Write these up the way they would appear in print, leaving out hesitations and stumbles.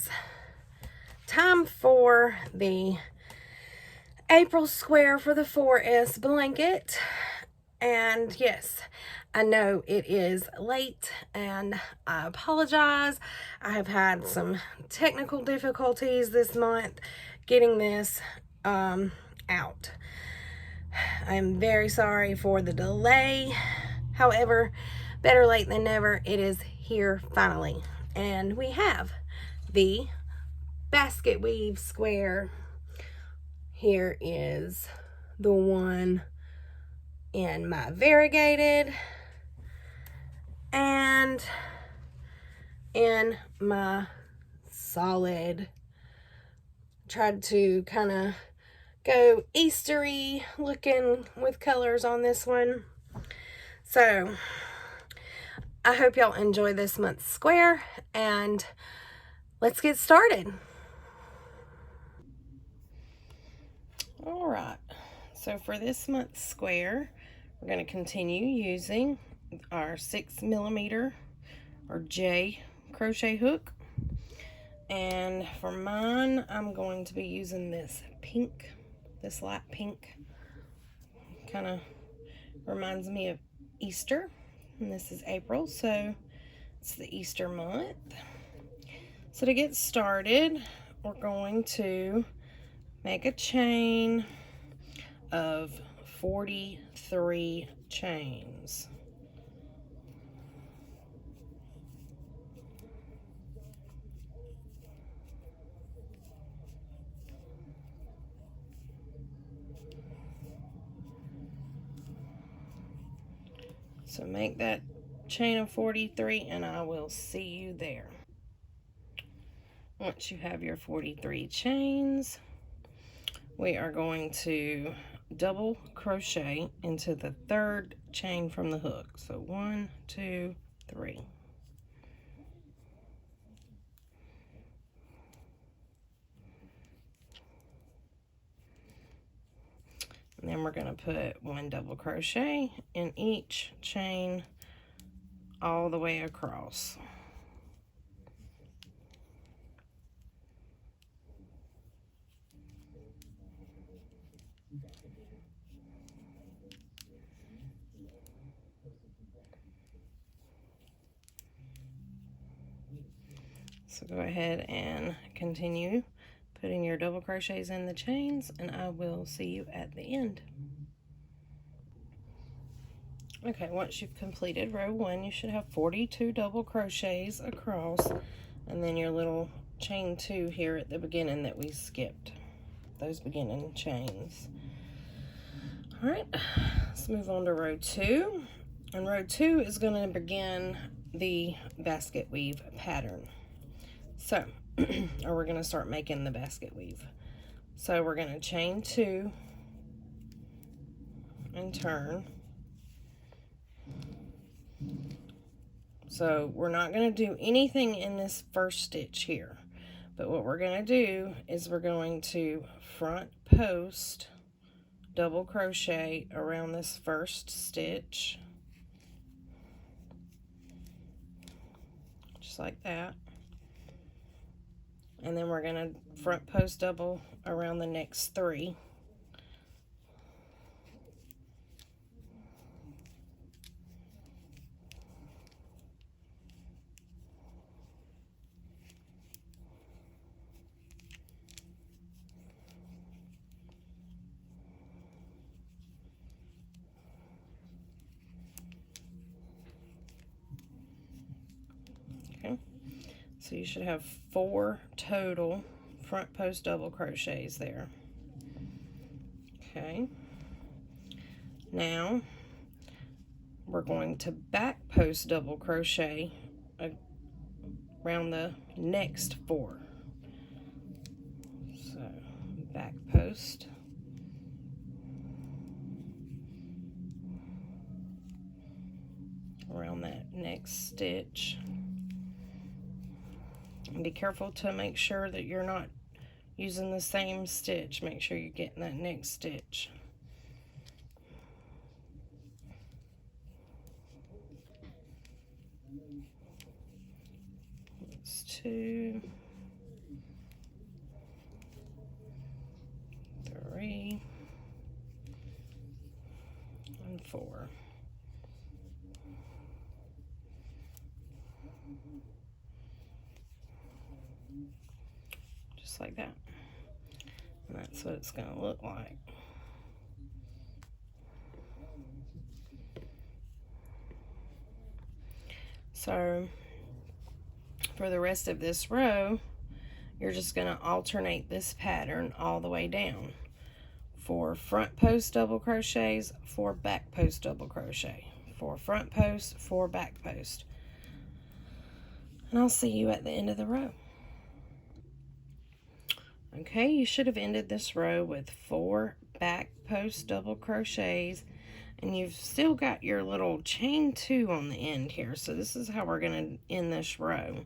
is time for the April square for the 4S blanket. And yes, I know it is late and I apologize. I have had some technical difficulties this month getting this out. I'm very sorry for the delay. However, better late than never. It is here finally. And we have the Basket-Weave square. Here is the one in my variegated and in my solid. Tried to kind of go Eastery looking with colors on this one. So I hope y'all enjoy this month's square, and let's get started. All right, so for this month's square, we're going to continue using our 6mm or J crochet hook. And for mine, I'm going to be using this pink, this light pink. Kind of reminds me of Easter. And this is April, so it's the Easter month. So to get started, we're going to make a chain of 43 chains. So make that chain of 43 and I will see you there. Once you have your 43 chains, we are going to double crochet into the third chain from the hook. So 1, 2, 3. And then we're going to put 1 double crochet in each chain all the way across. So go ahead and continue putting your double crochets in the chains, and I will see you at the end. Okay, once you've completed row 1, you should have 42 double crochets across, and then your little chain 2 here at the beginning that we skipped, those beginning chains. All right, let's move on to row 2, and row 2 is going to begin the basket weave pattern. So, or we're going to start making the basket weave. So we're going to chain 2 and turn. So we're not going to do anything in this first stitch here, but what we're going to do is we're going to front post double crochet around this first stitch, just like that. And then we're going to front post double around the next 3. Okay, so you should have 4 total front post double crochets there. Okay, now we're going to back post double crochet around the next 4. So back post, around that next stitch, and be careful to make sure that you're not using the same stitch. Make sure you're getting that next stitch. That's 2, just like that. And that's what it's going to look like. So for the rest of this row, you're just going to alternate this pattern all the way down. 4 front post double crochets, 4 back post double crochet, 4 front post, 4 back post. And I'll see you at the end of the row. Okay, you should have ended this row with 4 back post double crochets, and you've still got your little chain 2 on the end here. So this is how we're going to end this row.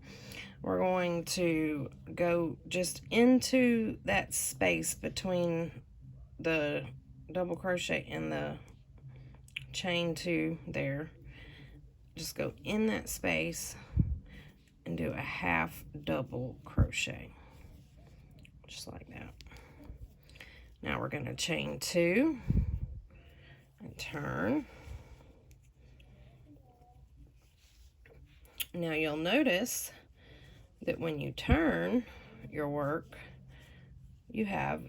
We're going to go just into that space between the double crochet and the chain 2 there. Just go in that space and do a half double crochet, just like that. Now we're going to chain 2 and turn. Now you'll notice that when you turn your work, you have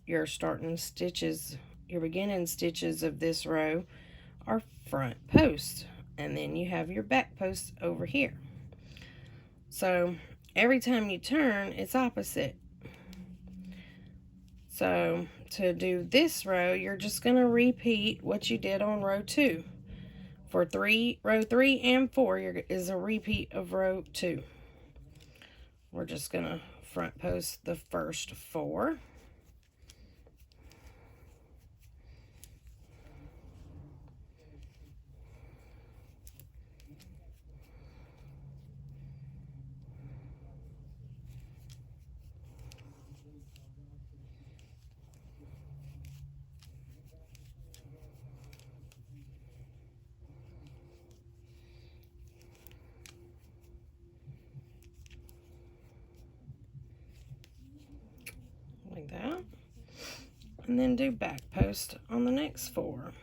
your starting stitches, your beginning stitches of this row are front posts, and then you have your back posts over here. So every time you turn, it's opposite. So to do this row, you're just going to repeat what you did on row 2. For row 3 and 4 is a repeat of row 2. We're just going to front post the first 4. Like that. And then do back post on the next 4.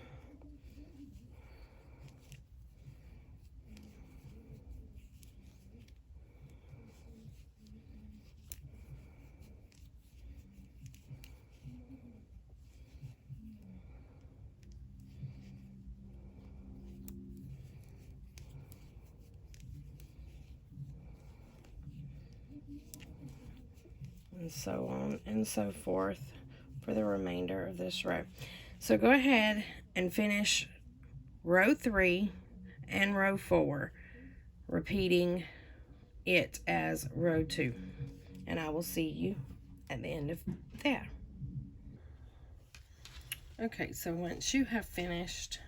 And so on and so forth for the remainder of this row. So go ahead and finish row 3 and row 4, repeating it as row 2. And I will see you at the end of that. Okay, so once you have finished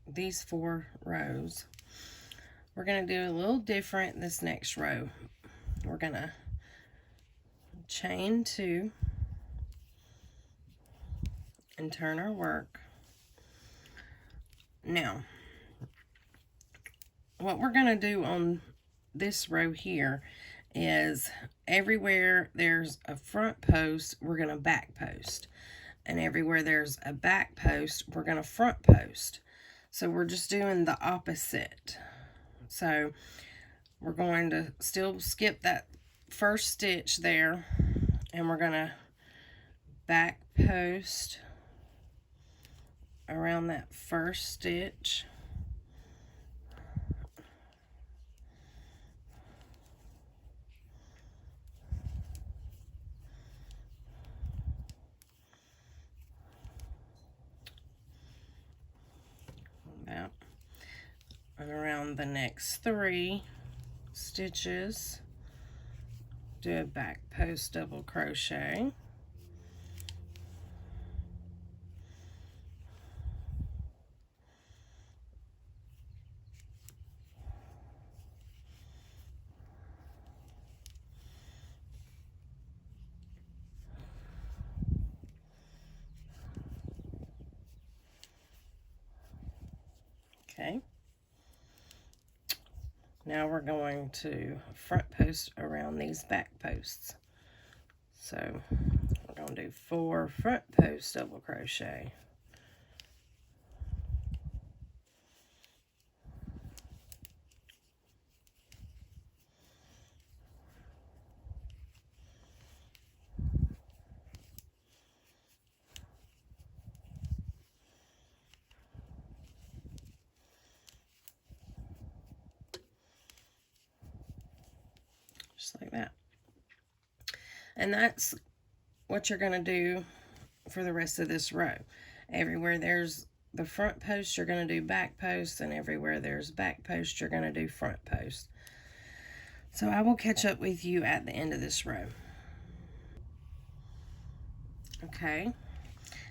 these 4 rows, we're going to do a little different this next row. We're going to chain 2 and turn our work. Now, what we're going to do on this row here is everywhere there's a front post, we're going to back post. And everywhere there's a back post, we're going to front post. So we're just doing the opposite. So we're going to still skip that first stitch there, and we're going to back post around that first stitch. That. And around the next 3 stitches, do a back post double crochet. Okay. Now we're going to front post around these back posts. So we're going to do 4 front post double crochet. just like that. And that's what you're going to do for the rest of this row. Everywhere there's the front post, you're going to do back post, and everywhere there's back post, you're going to do front post. So I will catch up with you at the end of this row. Okay,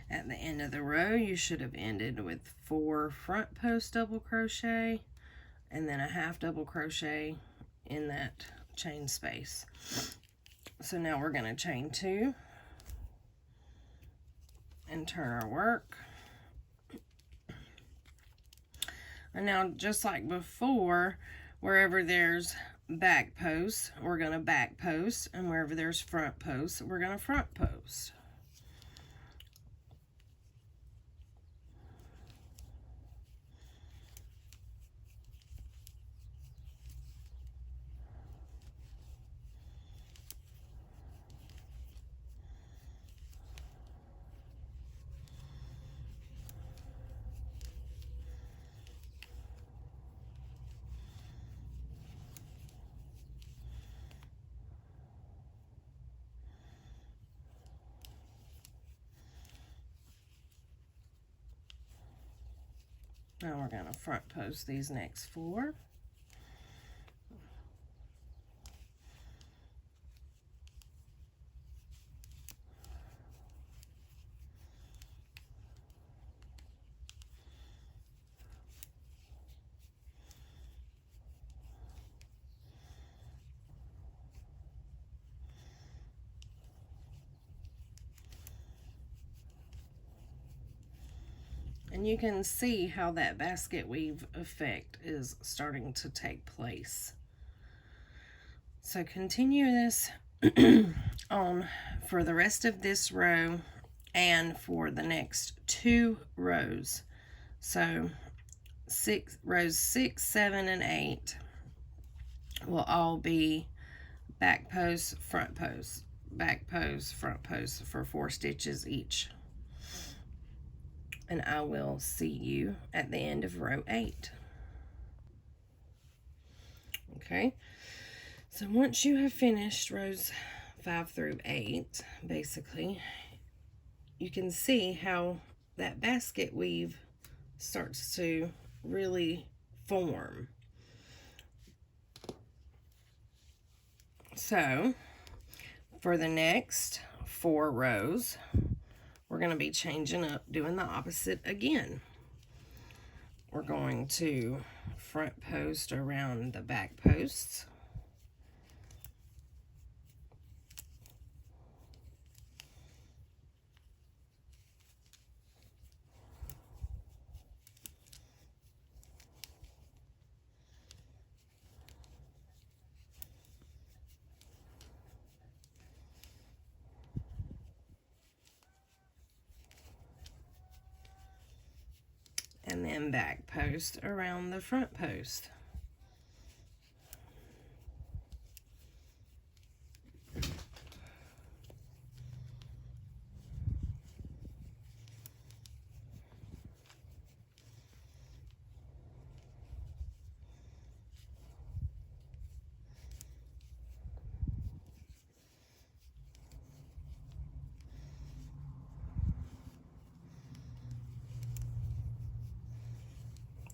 at the end of the row, you should have ended with 4 front post double crochet and then a half double crochet in that chain space. So now we're going to chain 2 and turn our work. And now, just like before, wherever there's back post, we're going to back post, and wherever there's front post, we're going to front post. Now we're going to front post these next 4. And you can see how that basket weave effect is starting to take place. So continue this on for the rest of this row and for the next 2 rows. So rows 6, 7, and 8 will all be back post, front post, back post, front post for 4 stitches each. And I will see you at the end of row 8. Okay, so once you have finished rows 5 through 8, basically, you can see how that basket weave starts to really form. So for the next 4 rows, we're going to be changing up, doing the opposite again. We're going to front post around the back posts. And then back post around the front post.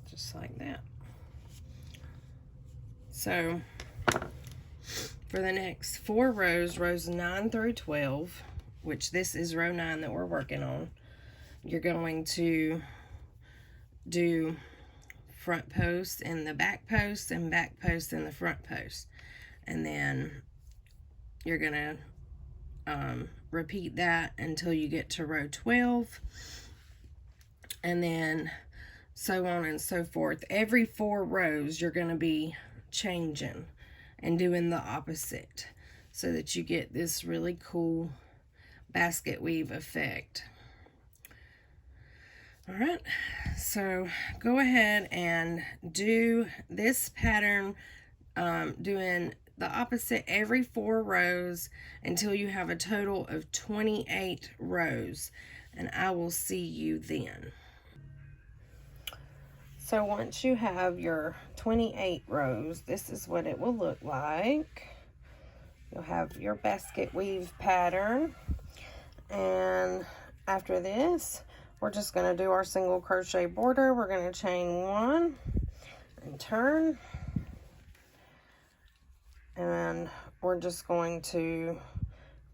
Just like that. So for the next 4 rows, rows 9 through 12, which this is row 9 that we're working on, you're going to do front post in the back post and back post in the front post. And then you're going to repeat that until you get to row 12. And then so on and so forth. Every 4 rows, you're going to be changing and doing the opposite so that you get this really cool basket weave effect. All right, so go ahead and do this pattern, doing the opposite every 4 rows until you have a total of 28 rows, and I will see you then. So once you have your 28 rows, this is what it will look like. you'll have your basket weave pattern. And after this, we're just going to do our single crochet border. We're going to chain 1 and turn. And we're just going to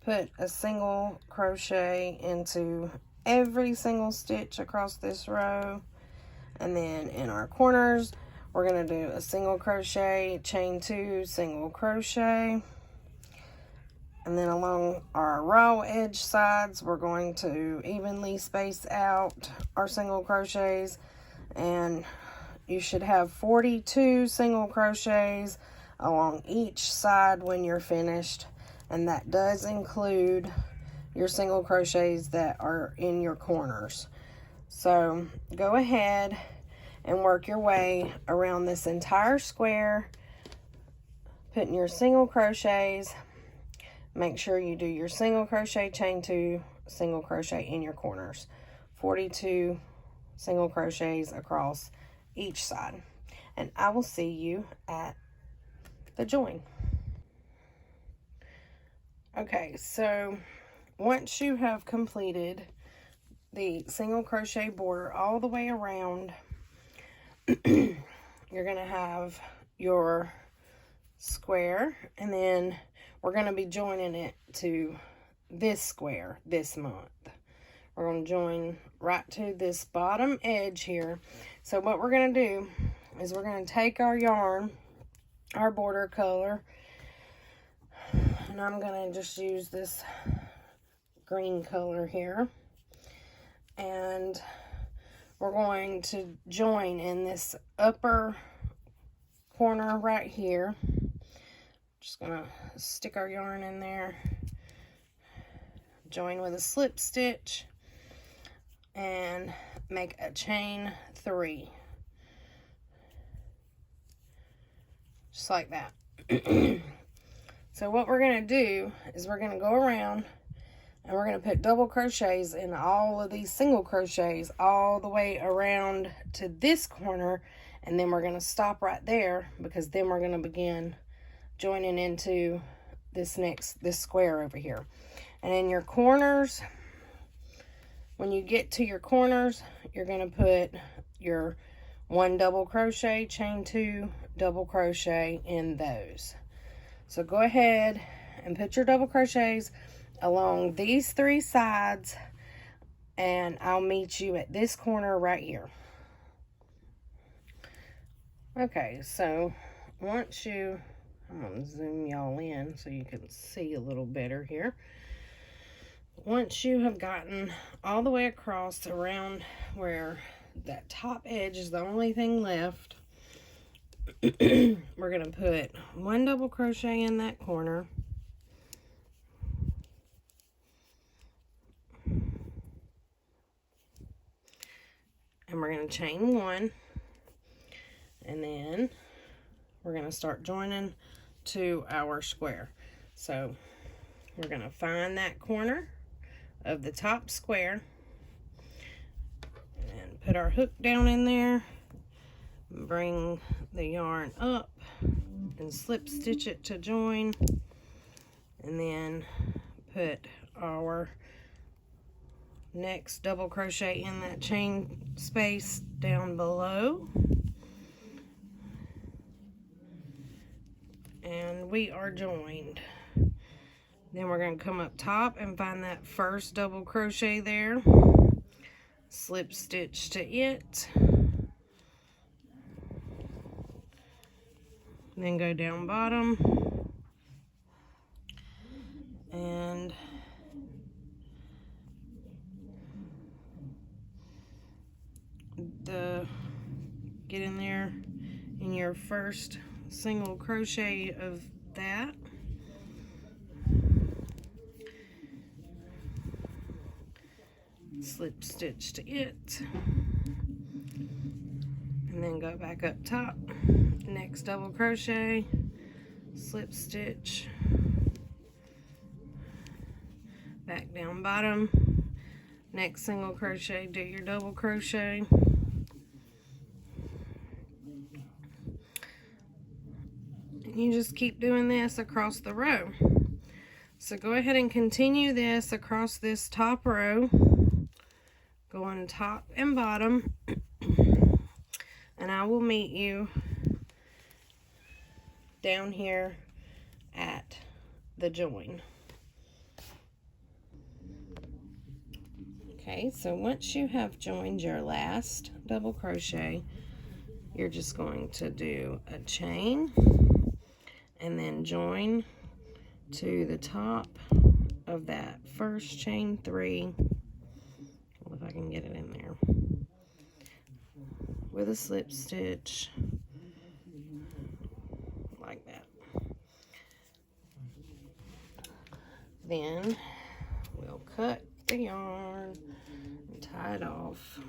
put a single crochet into every single stitch across this row. And then in our corners, we're going to do a single crochet, chain 2, single crochet. And then along our raw edge sides, we're going to evenly space out our single crochets. And you should have 42 single crochets along each side when you're finished. And that does include your single crochets that are in your corners. So go ahead and work your way around this entire square, putting your single crochets. Make sure you do your single crochet, chain 2, single crochet in your corners. 42 single crochets across each side. And I will see you at the join. Okay, so once you have completed the single crochet border all the way around, you're going to have your square, and then we're going to be joining it to this square this month. We're going to join right to this bottom edge here. So what we're going to do is we're going to take our yarn, our border color, and I'm going to just use this green color here, and we're going to join in this upper corner right here. Just gonna stick our yarn in there, join with a slip stitch, and make a chain 3, just like that. So what we're gonna do is we're gonna go around and we're gonna put double crochets in all of these single crochets all the way around to this corner, and then we're gonna stop right there, because then we're gonna begin joining into this square over here. And in your corners, when you get to your corners, you're going to put your 1 double crochet, chain 2, double crochet in those. So go ahead and put your double crochets along these 3 sides, and I'll meet you at this corner right here. Okay, so once you, I'm going to zoom y'all in so you can see a little better here. Once you have gotten all the way across around where that top edge is the only thing left, we're going to put 1 double crochet in that corner. And we're going to chain 1. And then we're going to start joining to our square. So we're going to find that corner of the top square and put our hook down in there, bring the yarn up and slip stitch it to join, and then put our next double crochet in that chain space down below. And we are joined. Then we're going to come up top and find that first double crochet there, slip stitch to it, then go down bottom and get in there in your first single crochet of that, slip stitch to it, and then go back up top, next double crochet, slip stitch, back down bottom, next single crochet, do your double crochet, and you just keep doing this across the row. So go ahead and continue this across this top row, going top and bottom, and I will meet you down here at the join. Okay, so once you have joined your last double crochet, you're just going to do a chain and then join to the top of that first chain 3. Well, if I can get it in there, with a slip stitch like that. Then we'll cut the yarn and tie it off.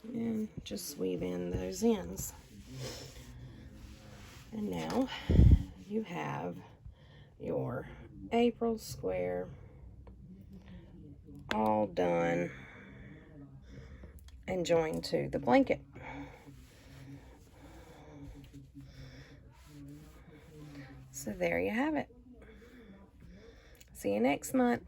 And just weave in those ends. And now you have your April square all done and joined to the blanket. So there you have it. See you next month.